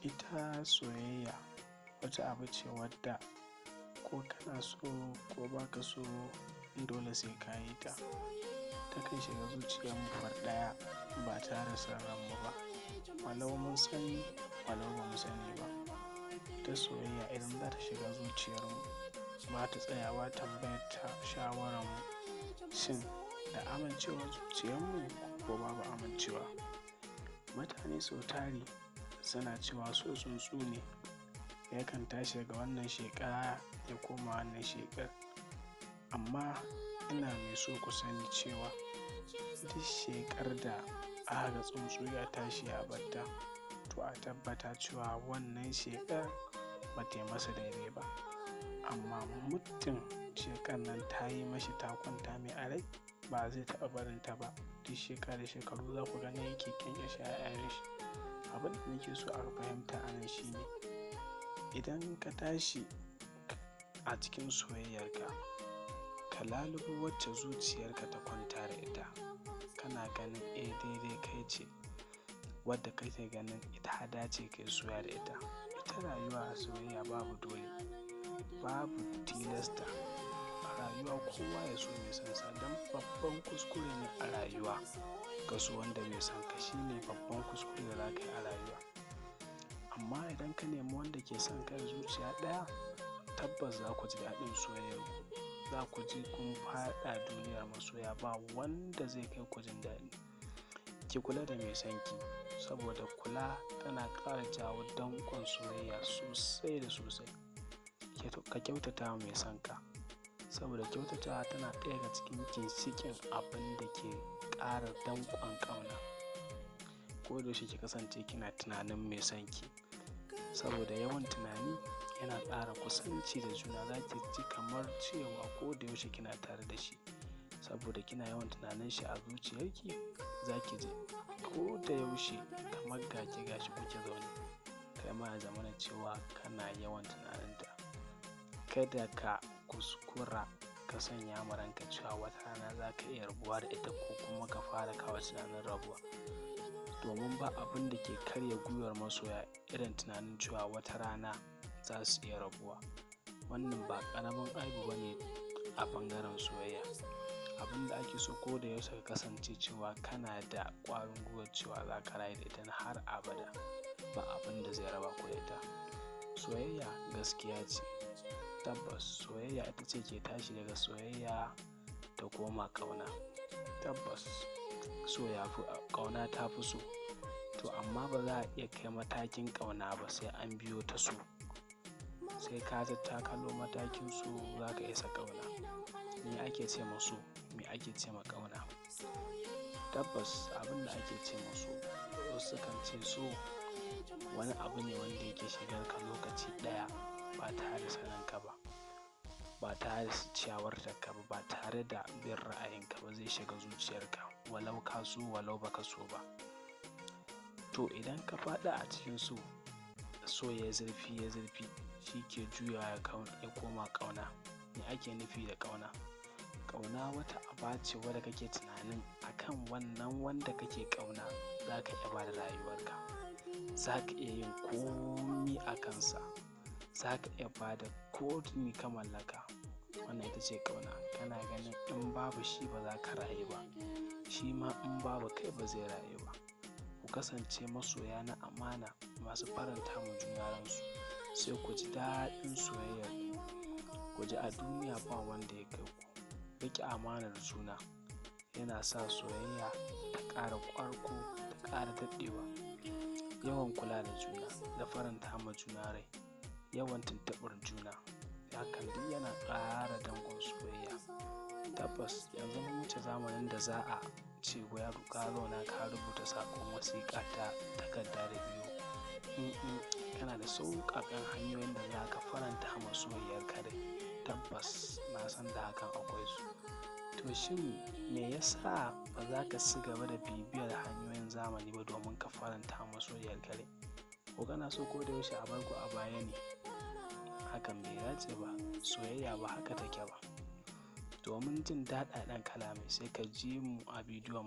Ita soyayya wata abu ce wadda ko kana so ko baka so dole sai ka yi ta. Takan shiga zuciyar mu farat ɗaya ba tare da son ranmu ba. Walau mun sani walau ba mu sani ba. Ita soyayya idan za ta shiga zuciyar mu ba ta tsayawa tambayar ta shawarar mu shin da amincewar zuciyar mu ko babu amincewa. Mutane sau tari suna cewa so tsuntsu ne, yakan tashi daga wannan sheƙa ya koma wannan sheƙar. Amma ina mai so ku sani cewa duk sheƙar da aka ga tsuntsu ya tashi ya batta, to a tabbata cewa wannan sheƙar ba ta yi masa daidai ba. Amma muddin sheƙar nan ta yi mashi ta kwanta mai a rai, ba zai taɓa barinta ba. Duk shekara shekaru za ku ga na yake ƙyanƙyashe 'ya'yan shi. Abin da nake so a fahimta a nan shine idan ka tashi a cikin soyayyarka, ka lalubo wacce zuciyarka ta kwanta da ita, kana ganin daidai kai ce wadda kake ganin ita dace kai soya da ita. Ita rayuwa a soyayya babu dole, babu tilasta. A rayuwa kowa ya so mai son sa, don babban kuskure ne a rayuwa ka so wanda bai san ka. Shine babban kuskure da za ka yi a rayuwa. Amma idan ka nemi wanda ke son ka da zuciya ɗaya, tabbas za ku ji daɗin soyayyar ku. Za ku ji kun faɗa duniyar masoya, ba wanda zai kai ku jin daɗi. Ki kula da mai son ki, saboda kula tana ƙara jawo danƙon soyayya sosai da sosai. Ka kyautata wa mai son ka, saboda kyautatawa tana ɗaya daga cikin ginshiƙin abin da ke ƙara danƙon ƙauna. Ko da yaushe ki kasance kina tunanin mai son ki, saboda yawan tunani yana ƙara kusanci da juna. Za ki ji kamar cewa ko da yaushe kina tare da shi, saboda kina yawan tunanin shi a zuciyarki. Za ki ji ko da yaushe kamar gashi kuke zaune, kai ma ya zamana cewa kana yawan tunaninta. Kada ka kuskura ka sanya ma ranka cewa wata rana za ka iya rabuwa da ita ko kuma ka fara kawo tunanin rabuwa. Domin ba abin da ke karya gwiwar masoya irin tunanin cewa wata rana za su iya rabuwa. Wannan ba ƙaramin aibu bane a ɓangaren soyayya. Abin da ake so ko da yaushe ka kasance cewa kana da ƙwarin gwiwar cewa za ka rayu da ita na har abada. Ba abin da zai raba ku da ita. Soyayya gaskiya ce. Tabbas soyayya ita ce ke tashi daga soyayya ta koma ƙauna. Tabbas so ya fi ƙauna ta fi so. To amma ba za a iya kai matakin ƙauna ba sai an biyo ta so. Sai ka tattakalo matakin so za ka isa ƙauna. Me ake ce ma so? Me ake ce ma ƙauna? Tabbas abin da ake ce ma so, wasu kan ce so wani abu ne wanda yake shigar ka lokaci ɗaya ba tare da sanin ka ba, ba tare da shawartar ka ba, ba tare da bin ra'ayinka ba, zai shiga zuciyarka walau ka so walau baka so ba. To idan ka faɗa a cikin so, so ya zurfi shi ke juyawa ya koma ƙauna. Me ake nufi da ƙauna? Ƙauna wata aba ce wadda kake tunanin akan wannan wanda kake ƙauna za ka iya ba da rayuwarka. Za ka iya yin komi a kansa. Za ka iya ba da komi ka mallaka. Wannan ita ce ƙauna. Kana ganin in babu shi ba za ka rayu ba, shi ma in babu kai ba zai rayu ba. Ku kasance masoya na amana masu faranta ma juna ransu, sai ku ji daɗin soyayyar ku ji a duniya ba wanda ya kai ku. Riƙe amanar juna yana sa soyayya ta ƙara ƙarko, ta ƙara daɗewa. Yawan kula da juna da faranta ma juna rai, yawan tuntuɓar juna, hakan duk yana ƙara danƙon soyayya. Tabbas yanzu mun wuce zamanin da za a ce wai ka zauna ka rubuta saƙon wasiƙa ta takarda da biyu. Kana da sauƙaƙan hanyoyin da za ka faranta ma soyayyarka rai. Tabbas na san da hakan akwai su. To shin me yasa ba za ka ci gaba da bibiyar hanyoyin zamani ba domin ka faranta ma soyayyarka rai? Ko kana so ko da yaushe a bar ku a baya ne? Hakan bai dace ba. Soyayya ba haka take ba. Domin jin daɗaɗɗen kalamai sai ka ji mu a bidiyon.